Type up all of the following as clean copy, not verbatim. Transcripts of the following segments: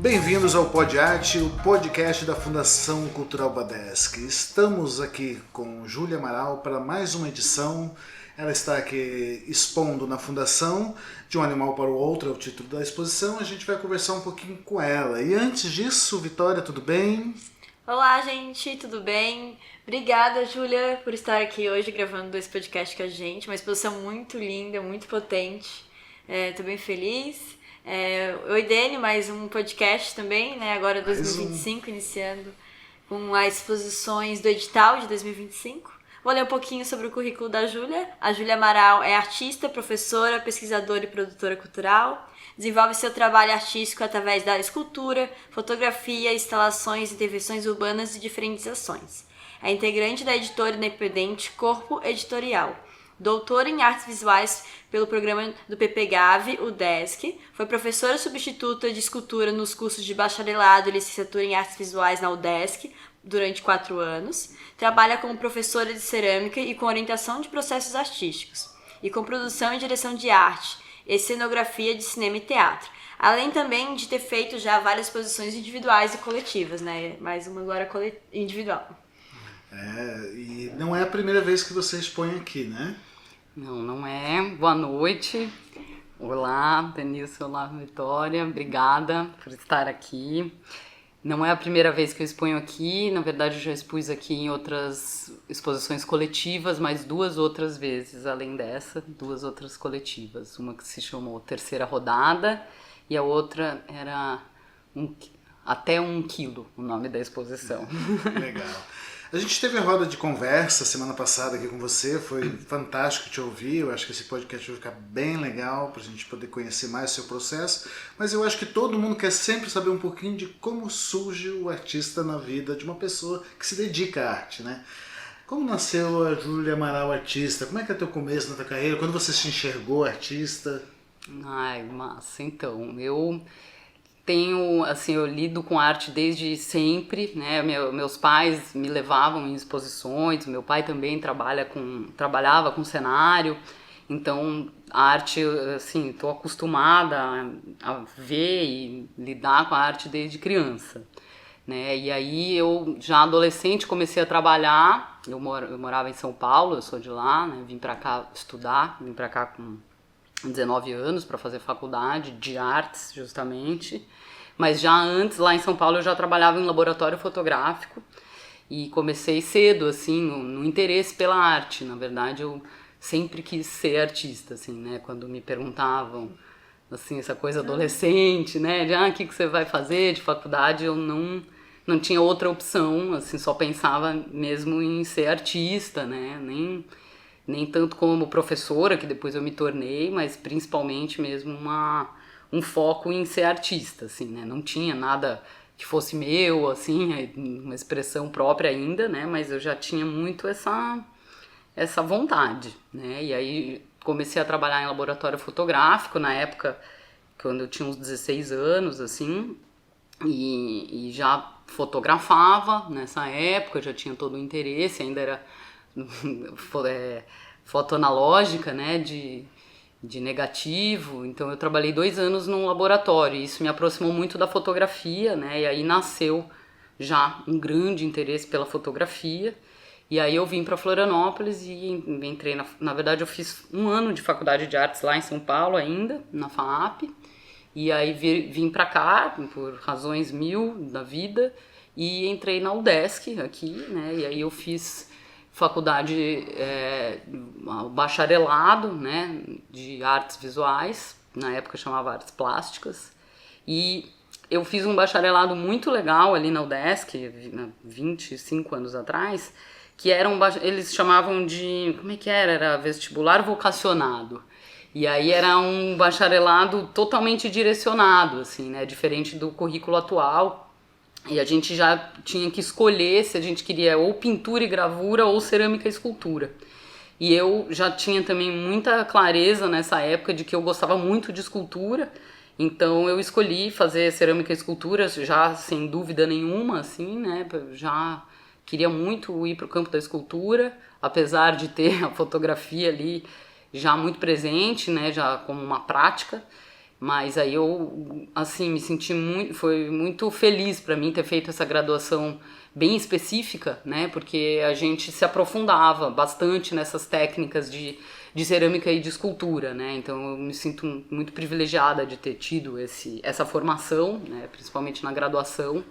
Bem-vindos ao Pod Arte, o podcast da Fundação Cultural Badesc. Estamos aqui com Júlia Amaral para mais uma edição. Ela está aqui expondo na Fundação De um Animal para o Outro, é o título da exposição. A gente vai conversar um pouquinho com ela. E antes disso, Vitória, tudo bem? Olá, gente, tudo bem? Obrigada, Júlia, por estar aqui hoje gravando esse podcast com a gente. Uma exposição muito linda, muito potente. Estou bem feliz. Oi, Dene, mais um podcast também, né? Agora 2025, iniciando com as exposições do edital de 2025. Vou ler um pouquinho sobre o currículo da Júlia. A Júlia Amaral é artista, professora, pesquisadora e produtora cultural. Desenvolve seu trabalho artístico através da escultura, fotografia, instalações e intervenções urbanas de diferentes ações. É integrante da editora independente Corpo Editorial. Doutora em Artes Visuais pelo programa do PPGAV, UDESC. Foi professora substituta de escultura nos cursos de bacharelado e licenciatura em Artes Visuais na UDESC durante 4 anos. Trabalha como professora de cerâmica e com orientação de processos artísticos. E com produção e direção de arte, e cenografia de cinema e teatro. Além também de ter feito já várias exposições individuais e coletivas, né? Mais uma agora individual. E não é a primeira vez que você expõe aqui, né? Não é. Boa noite. Olá, Denilson, olá, Vitória. Obrigada por estar aqui. Não é a primeira vez que eu exponho aqui. Na verdade, eu já expus aqui em outras exposições coletivas, mas 2 outras vezes, além dessa, 2 outras coletivas. Uma que se chamou Terceira Rodada e a outra era Até 1 quilo, o nome da exposição. Legal. A gente teve a roda de conversa semana passada aqui com você, foi fantástico te ouvir. Eu acho que esse podcast vai ficar bem legal para a gente poder conhecer mais o seu processo, mas eu acho que todo mundo quer sempre saber um pouquinho de como surge o artista na vida de uma pessoa que se dedica à arte, né? Como nasceu a Júlia Amaral artista? Como é que é teu começo na tua carreira? Quando você se enxergou artista? Ai, massa. Então, eu lido com arte desde sempre, né? Meus pais me levavam em exposições, meu pai também trabalhava com cenário, então a arte, assim, estou acostumada a ver e lidar com a arte desde criança, né? E aí eu, já adolescente, comecei a trabalhar. Eu morava em São Paulo, eu sou de lá, né? Vim para cá estudar, vim para cá com 19 anos para fazer faculdade de artes, justamente. Mas já antes, lá em São Paulo, eu já trabalhava em laboratório fotográfico e comecei cedo, assim, no interesse pela arte. Na verdade, eu sempre quis ser artista, assim, né? Quando me perguntavam, assim, essa coisa adolescente, né? De, o que você vai fazer de faculdade? Eu não tinha outra opção, assim, só pensava mesmo em ser artista, né? Nem tanto como professora, que depois eu me tornei, mas principalmente mesmo um foco em ser artista, assim, né? Não tinha nada que fosse meu, assim, uma expressão própria ainda, né? Mas eu já tinha muito essa vontade, né? E aí comecei a trabalhar em laboratório fotográfico na época, quando eu tinha uns 16 anos, assim, e já fotografava nessa época, já tinha todo o interesse, ainda era foto analógica, né, de negativo. Então eu trabalhei 2 anos num laboratório, e isso me aproximou muito da fotografia, né, e aí nasceu já um grande interesse pela fotografia. E aí eu vim para Florianópolis e entrei, na verdade eu fiz 1 ano de faculdade de artes lá em São Paulo ainda, na FAAP, e aí vim para cá por razões 1000 da vida e entrei na UDESC aqui, né, e aí eu fiz faculdade, bacharelado, né, de artes visuais, na época chamava artes plásticas, e eu fiz um bacharelado muito legal ali na UDESC, 25 anos atrás, que eles chamavam de, como é que era vestibular vocacionado, e aí era um bacharelado totalmente direcionado, assim, né, diferente do currículo atual. E a gente já tinha que escolher se a gente queria ou pintura e gravura ou cerâmica e escultura. E eu já tinha também muita clareza nessa época de que eu gostava muito de escultura Então eu escolhi fazer cerâmica e escultura já sem dúvida nenhuma, assim, né? Já queria muito ir para o campo da escultura, apesar de ter a fotografia ali já muito presente, né? Já como uma prática. Mas aí eu, assim, me senti foi muito feliz para mim ter feito essa graduação bem específica, né? Porque a gente se aprofundava bastante nessas técnicas de cerâmica e de escultura, né? Então eu me sinto muito privilegiada de ter tido essa formação, né? Principalmente na graduação,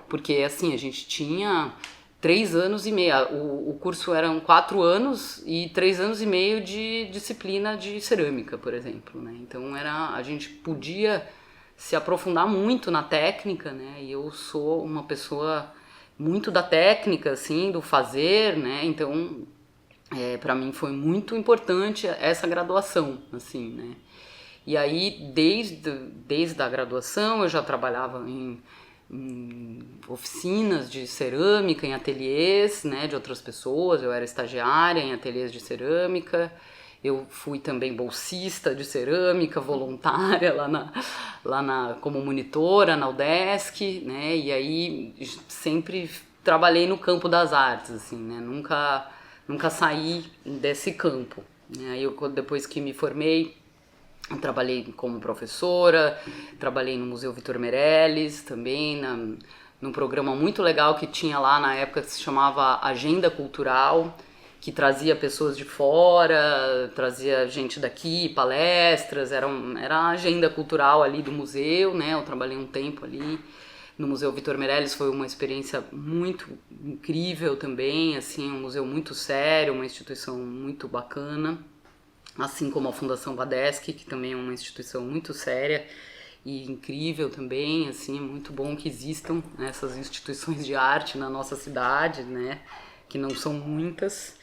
porque assim, a gente tinha 3 anos e meio, o curso eram 4 anos e 3 anos e meio de disciplina de cerâmica, por exemplo, né? Então a gente podia se aprofundar muito na técnica, né? E eu sou uma pessoa muito da técnica, assim, do fazer, né? Então, para mim foi muito importante essa graduação, assim, né? E aí, desde a graduação, eu já trabalhava em oficinas de cerâmica, em ateliês, né, de outras pessoas. Eu era estagiária em ateliês de cerâmica. Eu fui também bolsista de cerâmica, voluntária como monitora na UDESC, né? E aí sempre trabalhei no campo das artes, assim, né? Nunca saí desse campo, né? Aí depois que me formei, eu trabalhei como professora, trabalhei no Museu Vitor Meirelles também, num programa muito legal que tinha lá na época que se chamava Agenda Cultural, que trazia pessoas de fora, trazia gente daqui, palestras, era a agenda cultural ali do museu, né? Eu trabalhei um tempo ali no Museu Vitor Meirelles, foi uma experiência muito incrível também, assim, um museu muito sério, uma instituição muito bacana, assim como a Fundação Wadesky, que também é uma instituição muito séria e incrível também, assim, é muito bom que existam essas instituições de arte na nossa cidade, né? Que não são muitas.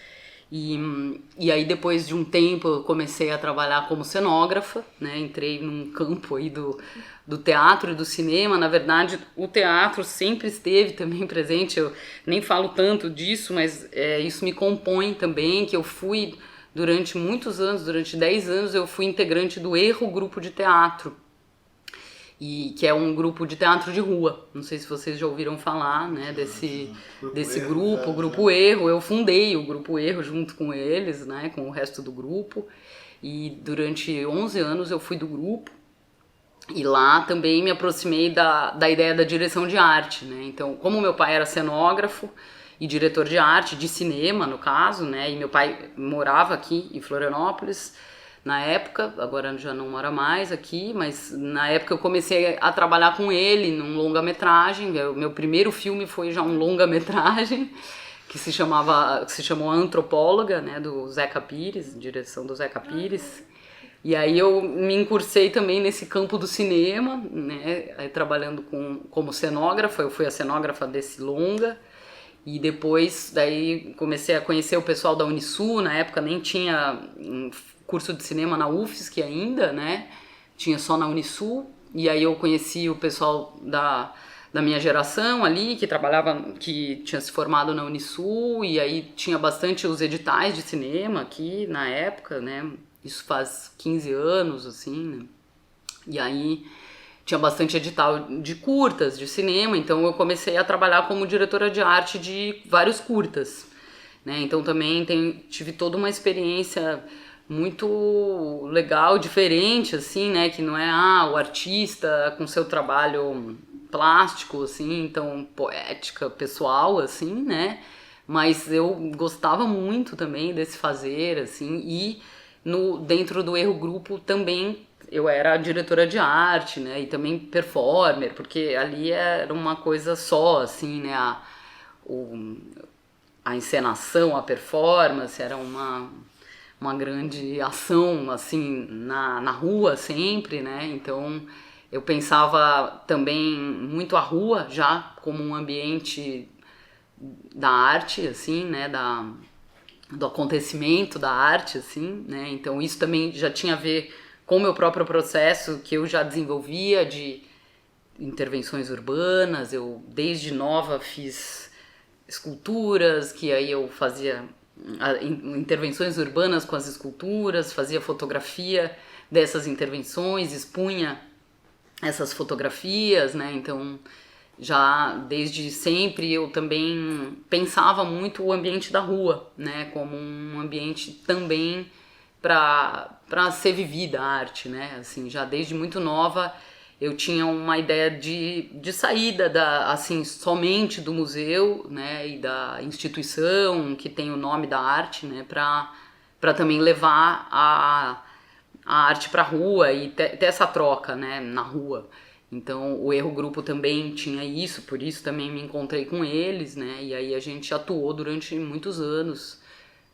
E aí depois de um tempo eu comecei a trabalhar como cenógrafa, né? Entrei num campo aí do teatro e do cinema. Na verdade, o teatro sempre esteve também presente, eu nem falo tanto disso, mas isso me compõe também, que eu fui durante muitos anos, durante 10 anos, eu fui integrante do Erro Grupo de Teatro, que é um grupo de teatro de rua. Não sei se vocês já ouviram falar, né, desse grupo, o Grupo Erro. Eu fundei o Grupo Erro junto com eles, né, com o resto do grupo, e durante 11 anos eu fui do grupo, e lá também me aproximei da ideia da direção de arte, né. Então, como meu pai era cenógrafo e diretor de arte, de cinema no caso, né, e meu pai morava aqui em Florianópolis na época, agora já não mora mais aqui, mas na época eu comecei a trabalhar com ele num longa-metragem. Meu primeiro filme foi já um longa-metragem que se chamou Antropóloga, né, do Zeca Pires, direção do Zeca Pires. E aí eu me incursei também nesse campo do cinema, né, aí trabalhando como cenógrafa. Eu fui a cenógrafa desse longa. E depois daí comecei a conhecer o pessoal da Unisul. Na época nem tinha curso de cinema na UFSC ainda, né? Tinha só na Unisul. E aí eu conheci o pessoal da minha geração ali, que tinha se formado na Unisul. E aí tinha bastante os editais de cinema aqui na época, né? Isso faz 15 anos, assim, né? E aí tinha bastante edital de curtas, de cinema, então eu comecei a trabalhar como diretora de arte de vários curtas, né? Então também tive toda uma experiência muito legal, diferente, assim, né? Que não é o artista com seu trabalho plástico, assim, então poética, pessoal, assim, né? Mas eu gostava muito também desse fazer, assim, e dentro do Erro Grupo também eu era diretora de arte, né, e também performer, porque ali era uma coisa só, assim, né, a encenação, a performance, era uma grande ação, assim, na rua sempre, né, então eu pensava também muito a rua já como um ambiente da arte, assim, né, do acontecimento da arte, assim, né, então isso também já tinha a ver com o meu próprio processo que eu já desenvolvia de intervenções urbanas. Eu desde nova fiz esculturas, que aí eu fazia intervenções urbanas com as esculturas, fazia fotografia dessas intervenções, expunha essas fotografias, né? Então, já desde sempre eu também pensava muito o ambiente da rua, né? Como um ambiente também para ser vivida a arte, né? Assim, já desde muito nova eu tinha uma ideia de saída assim, somente do museu, né? E da instituição que tem o nome da arte, né? Para também levar a arte para a rua e ter essa troca, né, na rua. Então o Erro Grupo também tinha isso, por isso também me encontrei com eles, né, e aí a gente atuou durante muitos anos,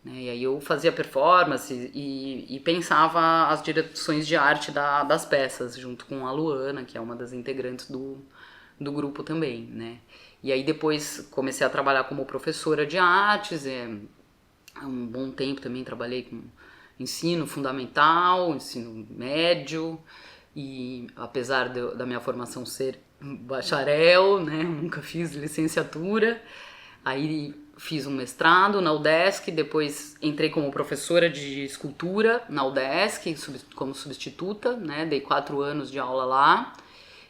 né, e aí eu fazia performance e pensava as direções de arte das peças, junto com a Luana, que é uma das integrantes do grupo também, né. E aí depois comecei a trabalhar como professora de artes, há um bom tempo também trabalhei com ensino fundamental, ensino médio, e apesar da minha formação ser bacharel, né, nunca fiz licenciatura, aí fiz um mestrado na UDESC, depois entrei como professora de escultura na UDESC, como substituta, né, dei 4 anos de aula lá,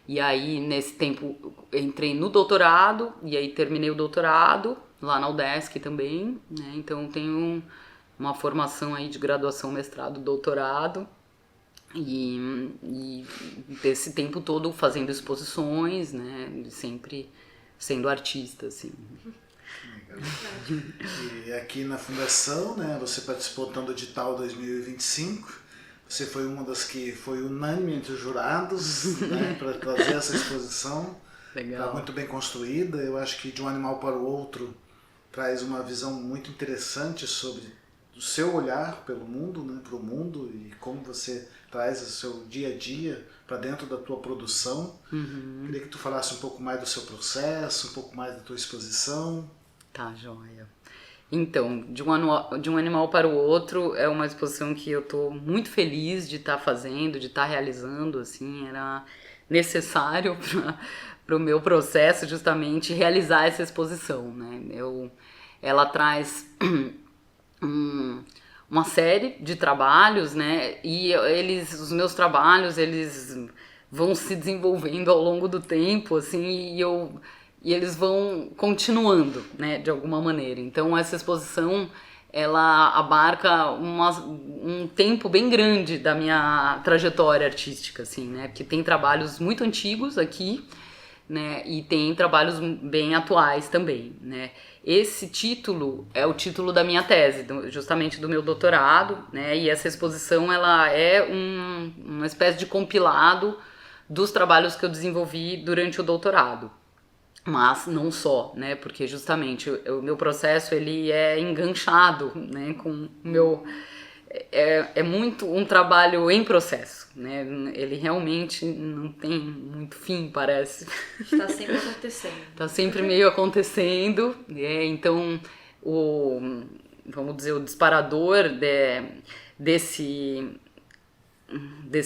e aí nesse tempo entrei no doutorado, e aí terminei o doutorado lá na UDESC também, né, então tenho uma formação aí de graduação, mestrado, doutorado, e desse tempo todo fazendo exposições, né, sempre sendo artista, assim. Legal. E aqui na Fundação, né, você participou então do Edital 2025, você foi uma das que foi unânime entre os jurados, né, para trazer essa exposição. Legal. Está muito bem construída, eu acho que De um Animal para o Outro traz uma visão muito interessante sobre o seu olhar pelo mundo, né, para o mundo, e como você traz o seu dia a dia para dentro da tua produção. Queria que tu falasse um pouco mais do seu processo, um pouco mais da tua exposição. Tá, joia. Então, de um animal para o outro é uma exposição que eu estou muito feliz de estar fazendo, de estar realizando, assim, era necessário para o meu processo justamente realizar essa exposição, né? Ela traz uma série de trabalhos, né? E os meus trabalhos, eles vão se desenvolvendo ao longo do tempo, assim, e eles vão continuando, né? De alguma maneira. Então essa exposição, ela abarca um tempo bem grande da minha trajetória artística, assim, né? Porque tem trabalhos muito antigos aqui, né? E tem trabalhos bem atuais também, né? Esse título é o título da minha tese, justamente do meu doutorado, né? E essa exposição, ela é uma espécie de compilado dos trabalhos que eu desenvolvi durante o doutorado. Mas não só, né? Porque justamente o meu processo, ele é enganchado, né? Com o meu... É muito um trabalho em processo, né? Ele realmente não tem muito fim, parece. Está sempre acontecendo. Está sempre meio acontecendo, né? Então, vamos dizer, o disparador desse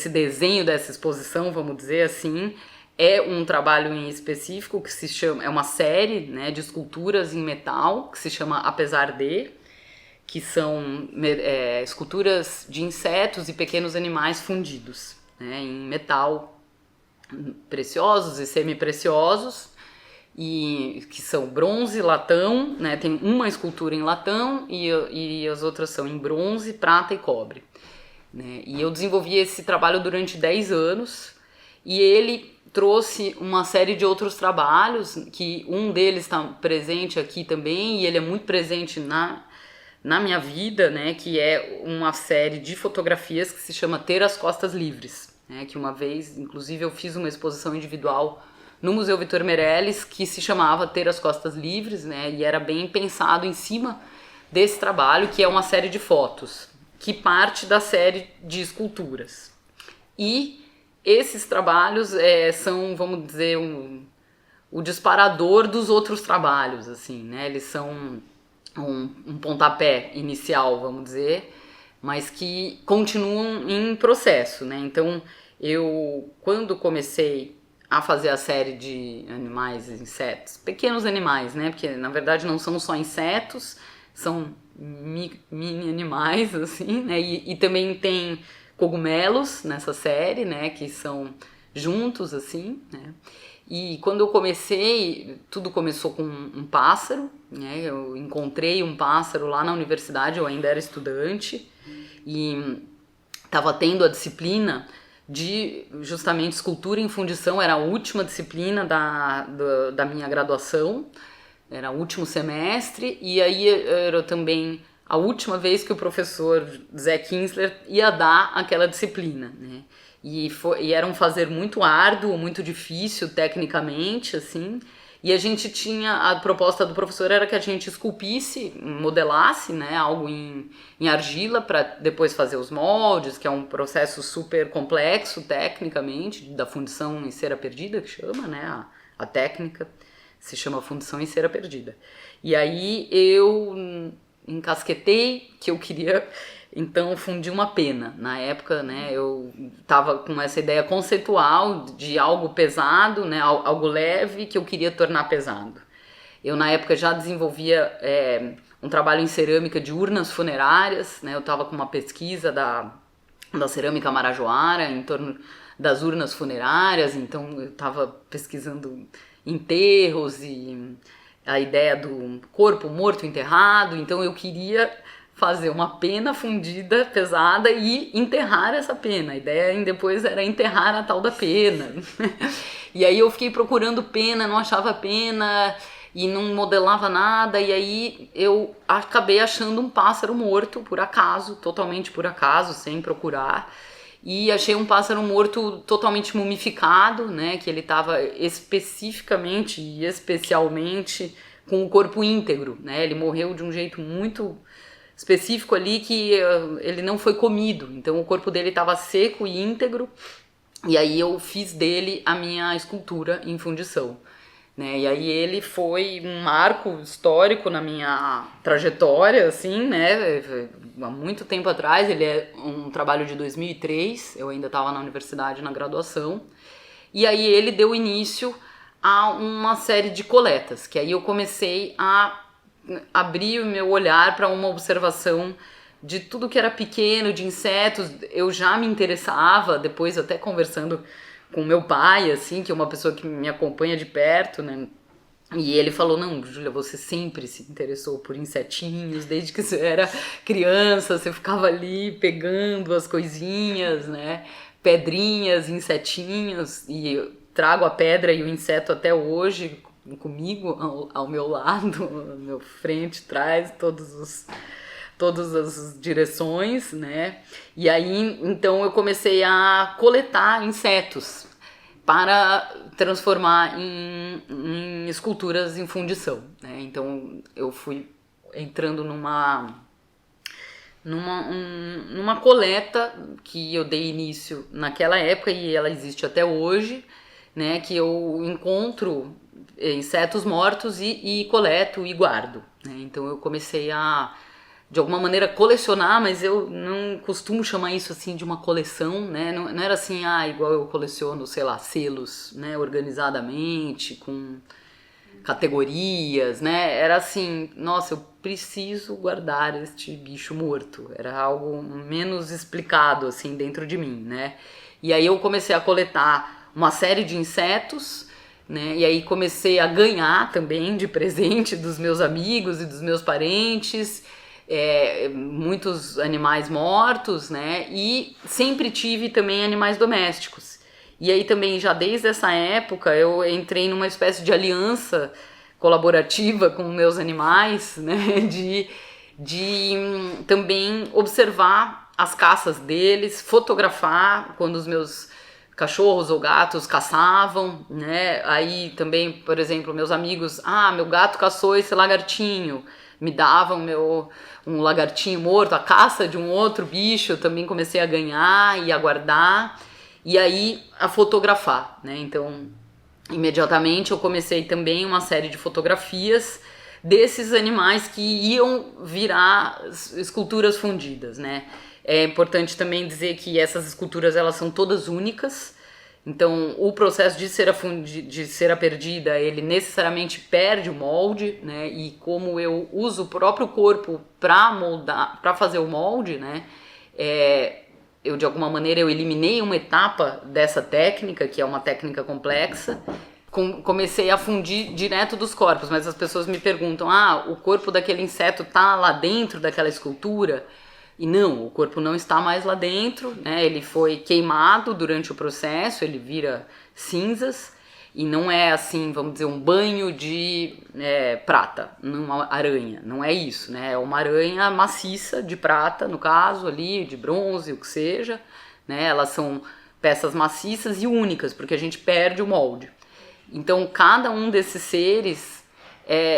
desenho, dessa exposição, vamos dizer assim, é um trabalho em específico que se chama, é uma série, né, de esculturas em metal que se chama Apesar de, que são esculturas de insetos e pequenos animais fundidos, né, em metal, preciosos e semi-preciosos, e que são bronze, latão, né, tem uma escultura em latão e as outras são em bronze, prata e cobre, né, e eu desenvolvi esse trabalho durante 10 anos e ele trouxe uma série de outros trabalhos, que um deles está presente aqui também, e ele é muito presente na minha vida, né, que é uma série de fotografias que se chama Ter as Costas Livres, né, que uma vez, inclusive, eu fiz uma exposição individual no Museu Vitor Meirelles, que se chamava Ter as Costas Livres, né, e era bem pensado em cima desse trabalho, que é uma série de fotos, que parte da série de esculturas. E esses trabalhos são, vamos dizer, o disparador dos outros trabalhos, assim, né, eles são um pontapé inicial, vamos dizer, mas que continuam em processo, né? Então, eu, quando comecei a fazer a série de animais e insetos, pequenos animais, né? Porque, na verdade, não são só insetos, são mini animais, assim, né? E também tem cogumelos nessa série, né? Que são juntos, assim, né? E quando eu comecei, tudo começou com um pássaro, né? Eu encontrei um pássaro lá na universidade, eu ainda era estudante, e estava tendo a disciplina de justamente escultura em fundição, era a última disciplina da minha graduação, era o último semestre, e aí era também a última vez que o professor Zé Kinsler ia dar aquela disciplina, né? E era um fazer muito árduo, muito difícil tecnicamente, assim. E a gente tinha, a proposta do professor era que a gente esculpisse, modelasse, né, algo em argila para depois fazer os moldes, que é um processo super complexo tecnicamente, da fundição em cera perdida, que chama, né, a técnica se chama fundição em cera perdida. E aí eu encasquetei que eu queria então fundir uma pena. Na época, né, eu tava com essa ideia conceitual de algo pesado, né, algo leve que eu queria tornar pesado. Eu na época já desenvolvia um trabalho em cerâmica de urnas funerárias, né, eu tava com uma pesquisa da cerâmica marajoara em torno das urnas funerárias, então eu tava pesquisando enterros e a ideia do corpo morto enterrado, então eu queria fazer uma pena fundida, pesada, e enterrar essa pena. A ideia depois era enterrar a tal da pena. E aí eu fiquei procurando pena, não achava pena e não modelava nada, e aí eu acabei achando um pássaro morto, por acaso, totalmente por acaso, sem procurar. E achei um pássaro morto totalmente mumificado, né, que ele estava especificamente e especialmente com o corpo íntegro, né, ele morreu de um jeito muito específico ali que ele não foi comido, então o corpo dele estava seco e íntegro, e aí eu fiz dele a minha escultura em fundição, né, e aí ele foi um marco histórico na minha trajetória, assim, né, há muito tempo atrás, ele é um trabalho de 2003, eu ainda estava na universidade, na graduação, e aí ele deu início a uma série de coletas, que aí eu comecei a abrir o meu olhar para uma observação de tudo que era pequeno, de insetos. Eu já me interessava, depois até conversando com meu pai, assim, que é uma pessoa que me acompanha de perto, né? E ele falou, não, Júlia, você sempre se interessou por insetinhos, desde que você era criança, você ficava ali pegando as coisinhas, né? Pedrinhas, insetinhos, e eu trago a pedra e o inseto até hoje comigo, ao meu lado, ao meu frente, trás, todas as direções, né? E aí, então, eu comecei a coletar insetos para transformar em esculturas em fundição, né? Então, eu fui entrando numa coleta que eu dei início naquela época e ela existe até hoje, né? Que eu encontro insetos mortos e coleto e guardo, né? Então eu comecei a, de alguma maneira, colecionar, mas eu não costumo chamar isso assim de uma coleção, né? Não era assim, igual eu coleciono, sei lá, selos, né? Organizadamente, com categorias, né? Era assim, nossa, eu preciso guardar este bicho morto. Era algo menos explicado, assim, dentro de mim, né? E aí eu comecei a coletar uma série de insetos, né? E aí comecei a ganhar também de presente dos meus amigos e dos meus parentes, muitos animais mortos, né? E sempre tive também animais domésticos. E aí também, já desde essa época, eu entrei numa espécie de aliança colaborativa com meus animais, né? De também observar as caças deles, fotografar quando os meus cachorros ou gatos caçavam, né? Aí também, por exemplo, meus amigos, meu gato caçou esse lagartinho, me davam um lagartinho morto, a caça de um outro bicho, eu também comecei a ganhar e a guardar, e aí a fotografar, né? Então, imediatamente eu comecei também uma série de fotografias desses animais que iam virar esculturas fundidas, né? É importante também dizer que essas esculturas, elas são todas únicas, então o processo de cera perdida, ele necessariamente perde o molde, né? E como eu uso o próprio corpo para moldar, para fazer o molde, né? eu de alguma maneira eu eliminei uma etapa dessa técnica, que é uma técnica complexa, comecei a fundir direto dos corpos, mas as pessoas me perguntam, o corpo daquele inseto tá lá dentro daquela escultura? E não, o corpo não está mais lá dentro, né? Ele foi queimado durante o processo, ele vira cinzas, e não é assim, vamos dizer, um banho de prata numa aranha, não é isso, né? É uma aranha maciça de prata, no caso ali, de bronze, o que seja, né? Elas são peças maciças e únicas, porque a gente perde o molde. Então, cada um desses seres,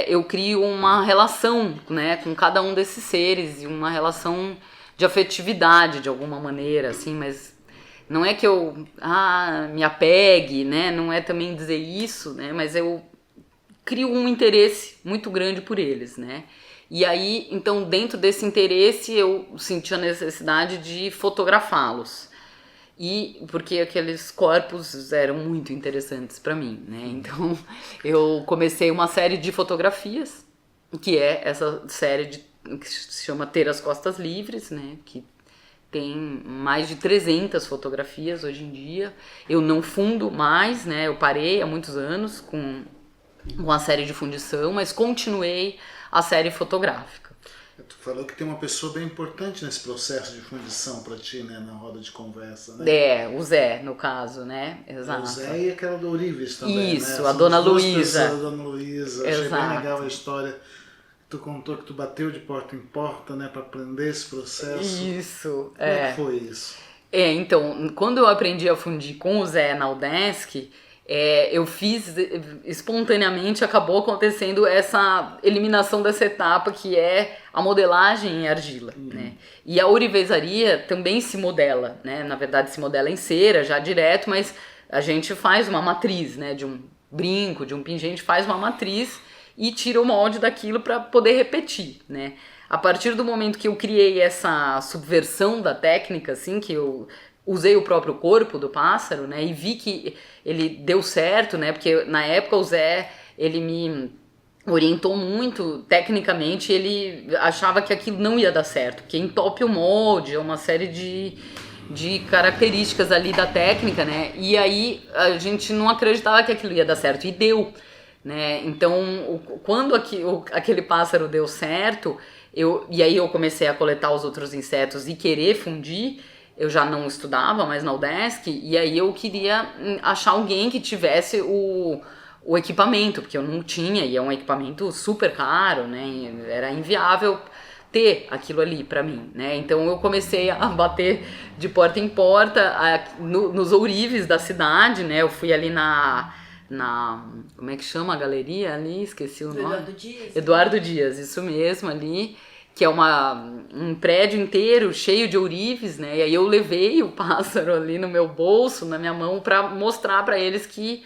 eu crio uma relação, né, com cada um desses seres, e uma relação de afetividade, de alguma maneira, assim, mas não é que eu me apegue, né, não é também dizer isso, né, mas eu crio um interesse muito grande por eles, né. E aí, então, dentro desse interesse, eu senti a necessidade de fotografá-los. E porque aqueles corpos eram muito interessantes para mim, né? Então eu comecei uma série de fotografias, que é essa série que se chama Ter as Costas Livres, né? Que tem mais de 300 fotografias hoje em dia. Eu não fundo mais, né? Eu parei há muitos anos com a série de fundição, mas continuei a série fotográfica. Tu falou que tem uma pessoa bem importante nesse processo de fundição para ti, né, na roda de conversa, né? O Zé, no caso, né? Exato. O Zé e aquela do Ourives também, isso, né? a Dona Luísa. A Dona Luísa. Achei bem legal a história. Tu contou que tu bateu de porta em porta, né, para aprender esse processo. Isso, Como é que foi isso? Então, quando eu aprendi a fundir com o Zé na UDESC, eu fiz espontaneamente, acabou acontecendo essa eliminação dessa etapa que é a modelagem em argila, né? E a ourivesaria também se modela, né? Na verdade se modela em cera já direto, mas a gente faz uma matriz, né? De um brinco, de um pingente, faz uma matriz e tira o molde daquilo para poder repetir, né? A partir do momento que eu criei essa subversão da técnica, assim, que eu usei o próprio corpo do pássaro, né, e vi que ele deu certo, né, porque na época o Zé, ele me orientou muito tecnicamente, ele achava que aquilo não ia dar certo, porque entope o molde, é uma série de características ali da técnica, né, e aí a gente não acreditava que aquilo ia dar certo, e deu, né, então quando aquele pássaro deu certo, e aí eu comecei a coletar os outros insetos e querer fundir. Eu já não estudava mais na UDESC, e aí eu queria achar alguém que tivesse o equipamento, porque eu não tinha, e é um equipamento super caro, né? Era inviável ter aquilo ali pra mim, né? Então eu comecei a bater de porta em porta nos ourives da cidade, né? Eu fui ali na como é que chama a galeria ali? Esqueci o nome. Eduardo Dias. Eduardo Dias, isso mesmo, ali, que é um prédio inteiro cheio de ourives, né? E aí eu levei o pássaro ali no meu bolso, na minha mão, para mostrar para eles que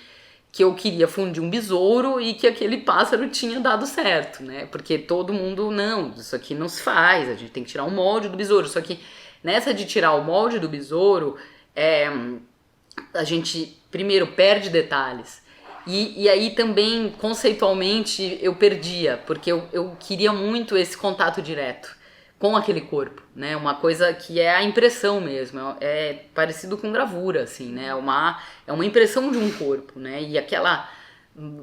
eu queria fundir um besouro e que aquele pássaro tinha dado certo, né? Porque todo mundo, não, isso aqui não se faz, a gente tem que tirar o molde do besouro. Só que nessa de tirar o molde do besouro, a gente primeiro perde detalhes. E aí também, conceitualmente, eu perdia, porque eu queria muito esse contato direto com aquele corpo, né? Uma coisa que é a impressão mesmo, é parecido com gravura, assim, né? É uma impressão de um corpo, né? E aquela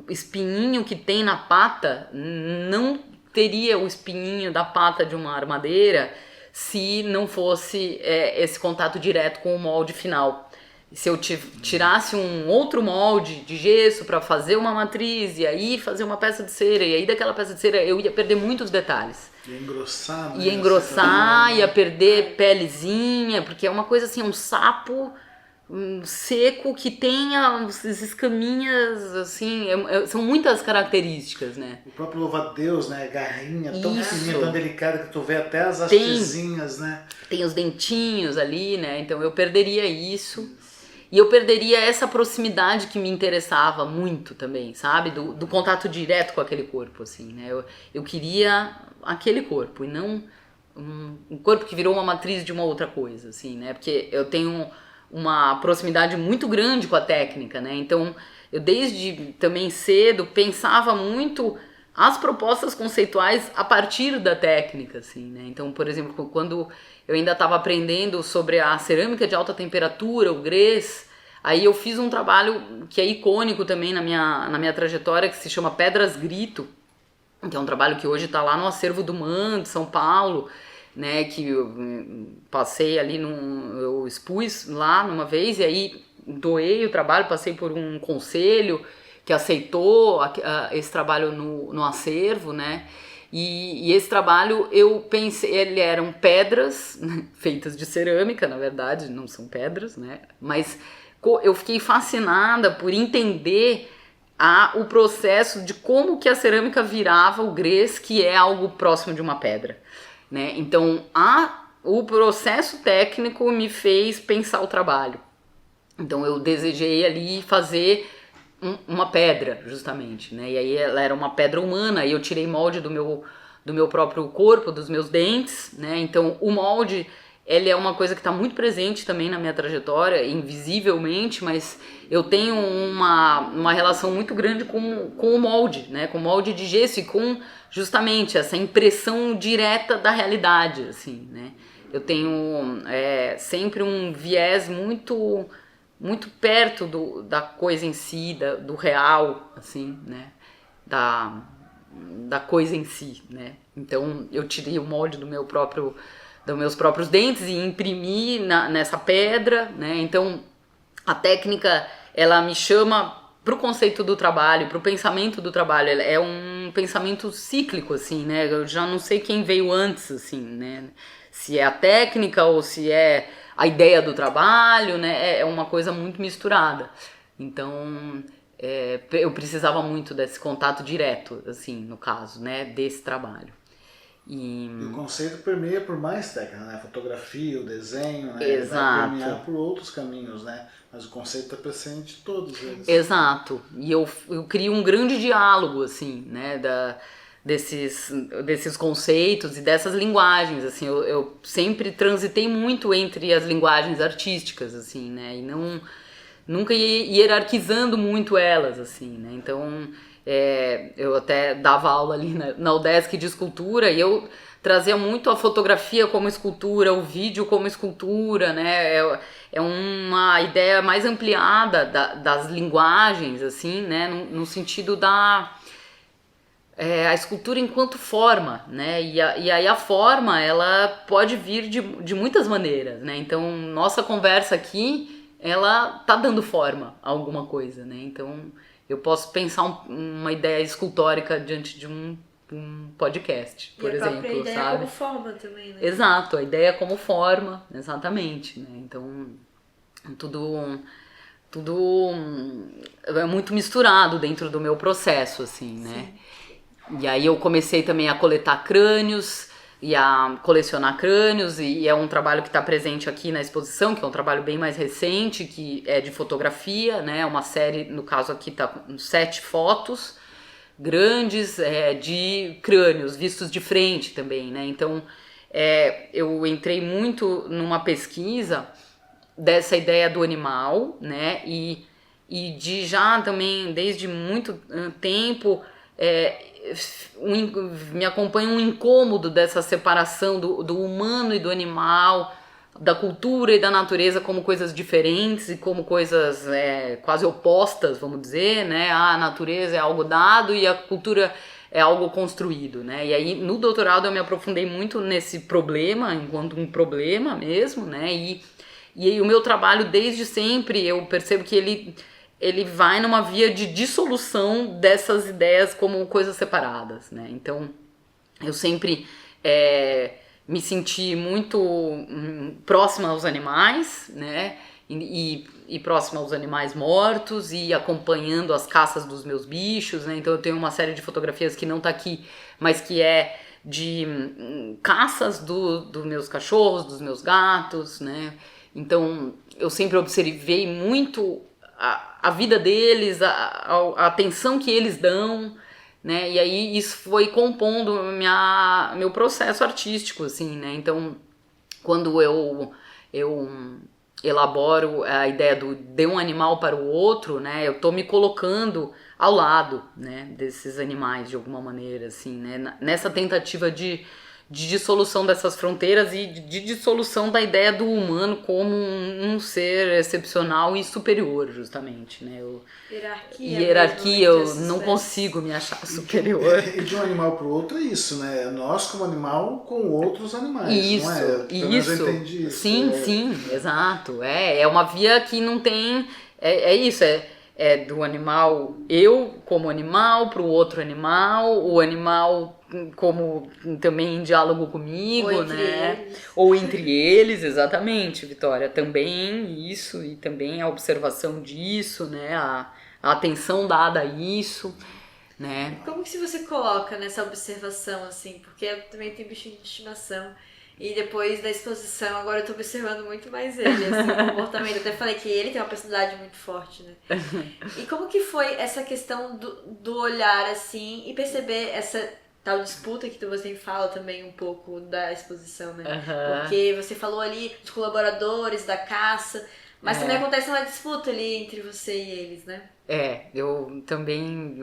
espinhinho que tem na pata, não teria o espinhinho da pata de uma armadeira se não fosse esse contato direto com o molde final. Se eu tirasse um outro molde de gesso para fazer uma matriz e aí fazer uma peça de cera, e aí daquela peça de cera eu ia perder muitos detalhes. Ia engrossar, né? Ia engrossar, ia perder pelezinha, porque é uma coisa assim, um sapo seco que tem as escaminhas, assim, são muitas características, né? O próprio louva-a-Deus, né? Garrinha tão Isso. fininha, tão delicada que tu vê até as hastezinhas, né? Tem os dentinhos ali, né? Então eu perderia isso. E eu perderia essa proximidade que me interessava muito também, sabe? Do contato direto com aquele corpo, assim, né? Eu queria aquele corpo e não um corpo que virou uma matriz de uma outra coisa, assim, né? Porque eu tenho uma proximidade muito grande com a técnica, né? Então, eu desde também cedo pensava muito as propostas conceituais a partir da técnica, assim, né? Então, por exemplo, quando eu ainda estava aprendendo sobre a cerâmica de alta temperatura, o grès. Aí eu fiz um trabalho que é icônico também na minha trajetória, que se chama Pedras Grito, que é um trabalho que hoje está lá no acervo do MAN de São Paulo, né, que eu passei ali, eu expus lá numa vez, e aí doei o trabalho, passei por um conselho que aceitou esse trabalho no acervo, né, e esse trabalho eu pensei, eram pedras feitas de cerâmica, na verdade, não são pedras, né, mas eu fiquei fascinada por entender o processo de como que a cerâmica virava o grès, que é algo próximo de uma pedra, né? Então, o processo técnico me fez pensar o trabalho. Então, eu desejei ali fazer uma pedra, justamente, né? E aí ela era uma pedra humana, e eu tirei molde do meu próprio corpo, dos meus dentes, né? Então, o molde, ele é uma coisa que está muito presente também na minha trajetória, invisivelmente, mas eu tenho uma relação muito grande com o molde, né? Com o molde de gesso e com justamente essa impressão direta da realidade, assim, né? Eu tenho sempre um viés muito, muito perto da coisa em si, do real, assim, né? Da coisa em si, né? Então eu tirei o molde dos meus próprios dentes e imprimi nessa pedra, né? Então a técnica, ela me chama pro conceito do trabalho, pro pensamento do trabalho. É um pensamento cíclico, assim, né? Eu já não sei quem veio antes, assim, né? Se é a técnica ou se é a ideia do trabalho, né? É uma coisa muito misturada. Então eu precisava muito desse contato direto, assim, no caso, né? Desse trabalho. E o conceito permeia por mais técnicas, né? A fotografia, o desenho, né? Exato. Vai permear por outros caminhos, né? Mas o conceito está presente em todos eles. Exato. E eu crio um grande diálogo, assim, né? Desses conceitos e dessas linguagens, assim. Eu sempre transitei muito entre as linguagens artísticas, assim, né? E nunca hierarquizando muito elas, assim, né? Então, eu até dava aula ali na UDESC de escultura e eu trazia muito a fotografia como escultura, o vídeo como escultura, né? É uma ideia mais ampliada das linguagens, assim, né? No sentido a escultura enquanto forma, né? E aí a forma, ela pode vir de muitas maneiras, né? Então, nossa conversa aqui, ela tá dando forma a alguma coisa, né? Então, eu posso pensar uma ideia escultórica diante de um podcast, por exemplo, a própria ideia sabe? como forma também, né? Exato, a ideia como forma, exatamente, né? Então, tudo é muito misturado dentro do meu processo, assim, né? Sim. E aí eu comecei também a coletar crânios e a colecionar crânios, e é um trabalho que está presente aqui na exposição, que é um trabalho bem mais recente, que é de fotografia, né? Uma série, no caso aqui tá com 7 fotos grandes de crânios vistos de frente também, né? Então eu entrei muito numa pesquisa dessa ideia do animal, né? E de já também desde muito tempo me acompanha um incômodo dessa separação do humano e do animal, da cultura e da natureza como coisas diferentes e como coisas quase opostas, vamos dizer, né? A natureza é algo dado e a cultura é algo construído, né? E aí no doutorado eu me aprofundei muito nesse problema, enquanto um problema mesmo, né? E o meu trabalho desde sempre, eu percebo que ele vai numa via de dissolução dessas ideias como coisas separadas, né? Então, eu sempre me senti muito próxima aos animais, né? E próxima aos animais mortos e acompanhando as caças dos meus bichos, né? Então, eu tenho uma série de fotografias que não tá aqui, mas que é de caças dos meus cachorros, dos meus gatos, né? Então, eu sempre observei muito a vida deles, a atenção que eles dão, né? E aí isso foi compondo meu processo artístico, assim, né? Então, quando eu elaboro a ideia de um animal para o outro, né? Eu tô me colocando ao lado, né? Desses animais, de alguma maneira, assim, né? Nessa tentativa de de dissolução dessas fronteiras e de dissolução da ideia do humano como um ser excepcional e superior, justamente, né? Hierarquia, eu não consigo me achar superior. E de um animal para o outro é isso, né? Nós como animal com outros animais, Isso, não é? Pelo menos eu entendi isso. Sim, exato. É uma via que não tem... É isso, é do animal, eu como animal, para o outro animal, o animal como também em diálogo comigo, ou entre né? Eles. Ou entre eles, exatamente, Vitória. Também isso, e também a observação disso, né? A atenção dada a isso, né? Como que você coloca nessa observação, assim? Porque eu também tenho bichinho de estimação. E depois da exposição, agora eu tô observando muito mais ele, assim, o comportamento. Eu até falei que ele tem uma personalidade muito forte, né? E como que foi essa questão do olhar, assim, e perceber essa tal disputa que você fala também um pouco da exposição, né? Porque você falou ali dos colaboradores, da caça, mas também acontece uma disputa ali entre você e eles, né? Eu também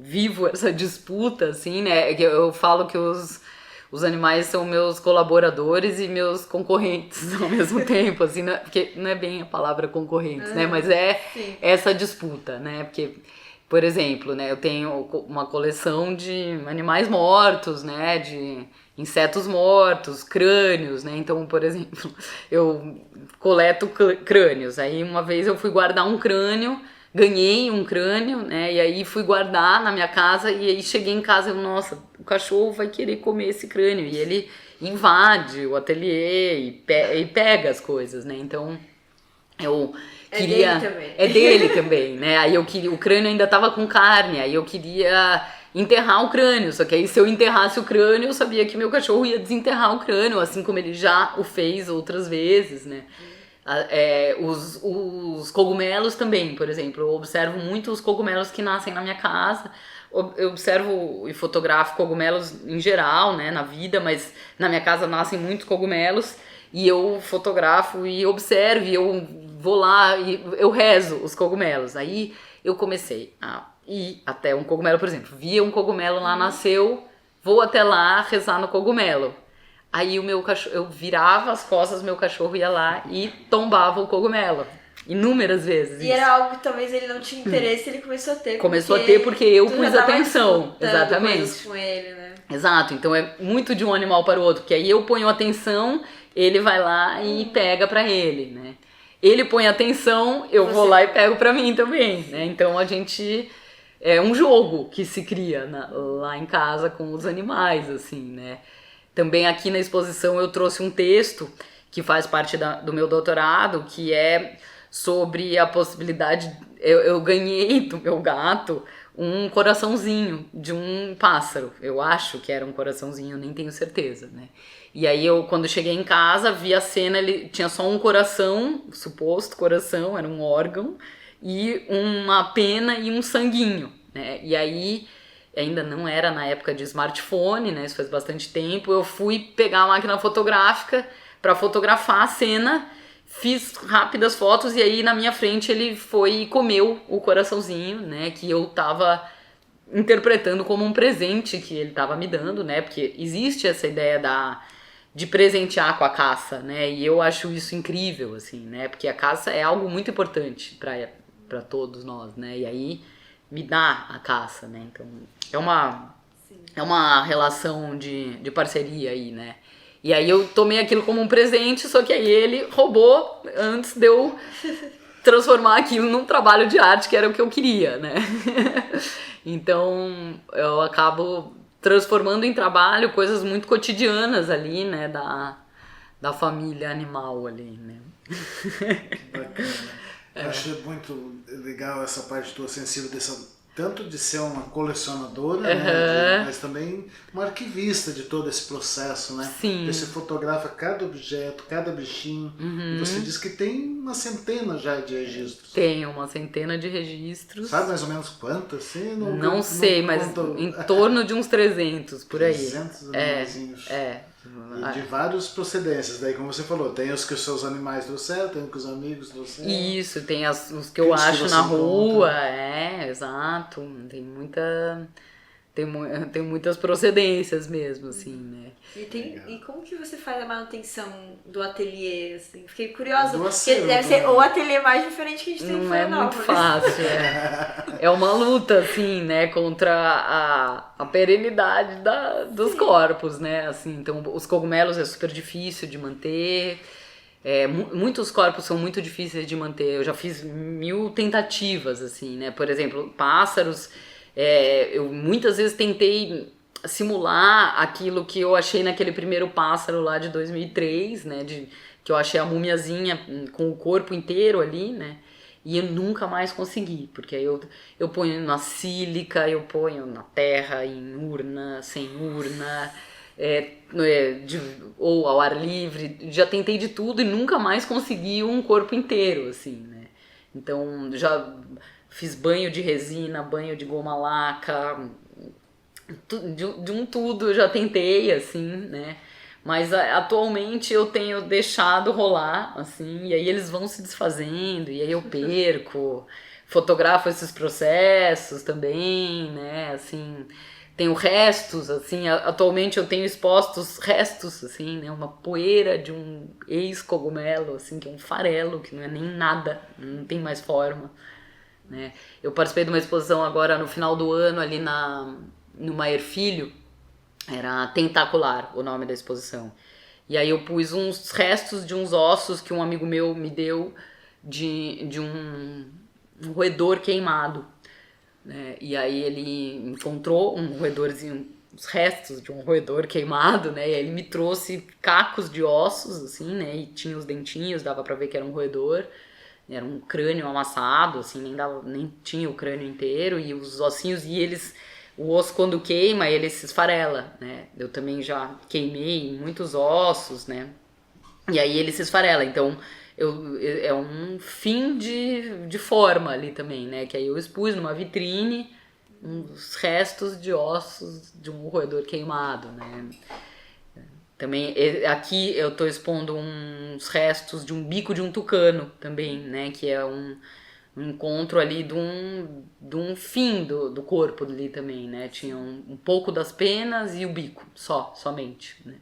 vivo essa disputa, assim, né? Eu falo que os animais são meus colaboradores e meus concorrentes ao mesmo tempo, assim, porque não é bem a palavra concorrentes, né? Mas sim. essa disputa, né? Porque, por exemplo, né, eu tenho uma coleção de animais mortos, né? De insetos mortos, crânios, né? Então, por exemplo, eu coleto crânios. Aí uma vez eu fui guardar um crânio, ganhei um crânio, né? E aí fui guardar na minha casa e aí cheguei em casa e nossa, o cachorro vai querer comer esse crânio. E ele invade o ateliê e pega as coisas, né? Então eu queria... dele também. É dele também, né? Aí eu queria... O crânio ainda tava com carne, aí eu queria enterrar o crânio. Só que aí se eu enterrasse o crânio, eu sabia que meu cachorro ia desenterrar o crânio, assim como ele já o fez outras vezes, né? Os cogumelos também, por exemplo, eu observo muito os cogumelos que nascem na minha casa, eu observo e fotografo cogumelos em geral, né, na vida, mas na minha casa nascem muitos cogumelos e eu fotografo e observo e eu vou lá e eu rezo os cogumelos. Aí eu comecei a ir até um cogumelo, por exemplo, via um cogumelo lá, nasceu, vou até lá rezar no cogumelo. Aí o meu cachorro, eu virava as costas, meu cachorro ia lá e tombava o cogumelo. Inúmeras vezes. E era algo que talvez ele não tinha interesse, ele começou a ter. Começou a ter porque eu pus atenção. Exatamente. Com ele, né? Exato, então é muito de um animal para o outro, porque aí eu ponho atenção, ele vai lá e pega pra ele, né? Ele põe atenção, eu vou lá e pego pra mim também, né? Então a gente... É um jogo que se cria lá em casa com os animais, assim, né? Também aqui na exposição eu trouxe um texto que faz parte do meu doutorado, que é sobre a possibilidade... Eu ganhei do meu gato um coraçãozinho de um pássaro. Eu acho que era um coraçãozinho, nem tenho certeza, né? E aí eu, quando cheguei em casa, vi a cena, ele tinha só um coração, suposto coração, era um órgão, e uma pena e um sanguinho, né? E aí... ainda não era na época de smartphone, né? Isso faz bastante tempo. Eu fui pegar a máquina fotográfica para fotografar a cena, fiz rápidas fotos e aí na minha frente ele foi e comeu o coraçãozinho, né? Que eu tava interpretando como um presente que ele tava me dando, né? Porque existe essa ideia de presentear com a caça, né? E eu acho isso incrível, assim, né? Porque a caça é algo muito importante para todos nós, né? E aí me dá a caça, né? Então é uma relação de parceria aí, né? E aí eu tomei aquilo como um presente, só que aí ele roubou antes de eu transformar aquilo num trabalho de arte, que era o que eu queria, né? Então eu acabo transformando em trabalho coisas muito cotidianas ali, né? Da família animal ali, né? Bacana. Eu acho muito legal essa parte tua sensível tanto de ser uma colecionadora, né, mas também uma arquivista de todo esse processo, né? Sim. Você fotografa cada objeto, cada bichinho, e você diz que tem uma centena já de registros. Tem uma centena de registros. Sabe mais ou menos quantas? Assim, não sei, mas em torno de uns 300, por aí. 300 animaizinhos. E de várias procedências, daí como você falou, tem os que os seus animais trouxeram, tem os que os amigos trouxeram. Isso, tem os que eu acho na rua, exato, tem muitas procedências mesmo, assim, né? E como que você faz a manutenção do ateliê, assim? Fiquei curiosa, Do porque acervo, deve ser né? o ateliê mais diferente que a gente tem em Não é muito Florianópolis. fácil, é uma luta, assim, né, contra a perenidade dos corpos, né, assim, então os cogumelos é super difícil de manter, muitos corpos são muito difíceis de manter, eu já fiz 1000 tentativas, assim, né, por exemplo, pássaros, eu muitas vezes tentei simular aquilo que eu achei naquele primeiro pássaro lá de 2003, né, que eu achei a múmiazinha com o corpo inteiro ali, né, e eu nunca mais consegui, porque aí eu ponho na sílica, eu ponho na terra, em urna, sem urna, ou ao ar livre, já tentei de tudo e nunca mais consegui um corpo inteiro, assim, né, então já fiz banho de resina, banho de goma laca, de um tudo eu já tentei, assim, né? Mas atualmente eu tenho deixado rolar, assim, e aí eles vão se desfazendo, e aí eu perco, fotografo esses processos também, né? Assim, tenho restos, assim, atualmente eu tenho expostos restos, assim, né? Uma poeira de um ex-cogumelo, assim, que é um farelo, que não é nem nada, não tem mais forma, né? Eu participei de uma exposição agora no final do ano ali no Maier Filho, era Tentacular o nome da exposição. E aí eu pus uns restos de uns ossos que um amigo meu me deu de um roedor queimado, né? E aí ele encontrou um roedorzinho, os restos de um roedor queimado, né? E aí ele me trouxe cacos de ossos, assim, né? E tinha os dentinhos, dava pra ver que era um roedor. Era um crânio amassado, assim, nem tinha o crânio inteiro, e os ossinhos, o osso quando queima, ele se esfarela, né? Eu também já queimei muitos ossos, né? E aí ele se esfarela, então é um fim de forma ali também, né? Que aí eu expus numa vitrine uns restos de ossos de um roedor queimado, né? Também aqui eu tô expondo uns restos de um bico de um tucano também, né? Que é um encontro ali de um fim do corpo ali também, né? Tinha um pouco das penas e o bico, somente, né?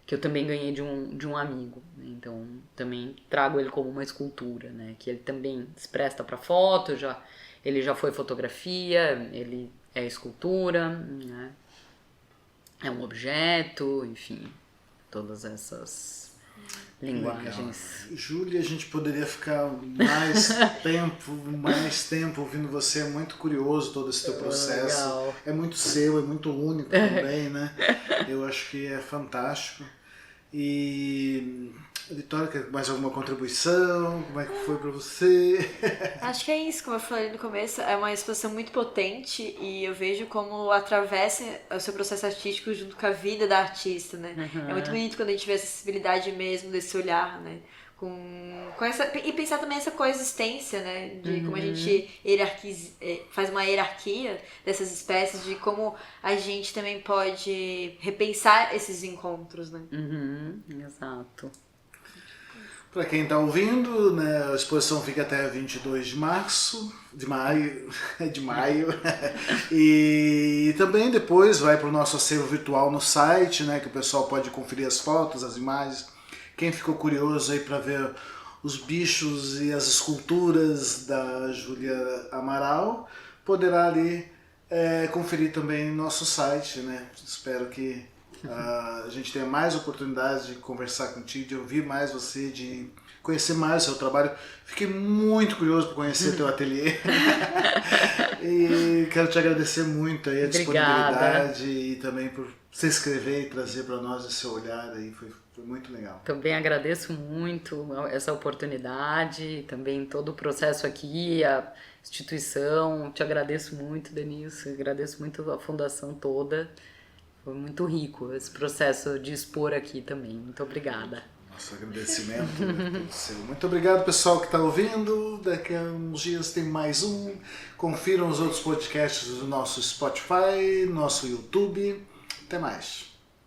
Que eu também ganhei de um amigo, né? Então também trago ele como uma escultura, né? Que ele também se presta para foto, ele já foi fotografia, ele é escultura, né? É um objeto, enfim, todas essas linguagens. Legal. Júlia, a gente poderia ficar mais tempo ouvindo você, é muito curioso todo esse teu processo. Legal. É muito seu, é muito único também, né? Eu acho que é fantástico. E Vitória, quer mais alguma contribuição? Como é que foi pra você? Acho que é isso, como eu falei no começo, é uma exposição muito potente e eu vejo como atravessa o seu processo artístico junto com a vida da artista, né? Uhum. É muito bonito quando a gente vê essa sensibilidade mesmo desse olhar, né? Com essa, e pensar também essa coexistência, né? De como a gente faz uma hierarquia dessas espécies, de como a gente também pode repensar esses encontros, né? Exato. Para quem está ouvindo, né, a exposição fica até 22 de maio, e também depois vai para o nosso acervo virtual no site, né, que o pessoal pode conferir as fotos, as imagens. Quem ficou curioso aí para ver os bichos e as esculturas da Júlia Amaral, poderá ali conferir também no nosso site, né? Espero que a gente tenha mais oportunidades de conversar contigo, de ouvir mais você, de conhecer mais o seu trabalho. Fiquei muito curioso por conhecer teu ateliê. E quero te agradecer muito aí a disponibilidade e também por se inscrever e trazer para nós esse seu olhar aí. Foi muito legal. Também agradeço muito essa oportunidade, também todo o processo aqui, a instituição. Te agradeço muito, Denilson, agradeço muito a fundação toda. Foi muito rico esse processo de expor aqui também. Muito obrigada. Nosso agradecimento é seu. Muito obrigado, pessoal que está ouvindo. Daqui a uns dias tem mais um. Confiram os outros podcasts do nosso Spotify, nosso YouTube. Até mais.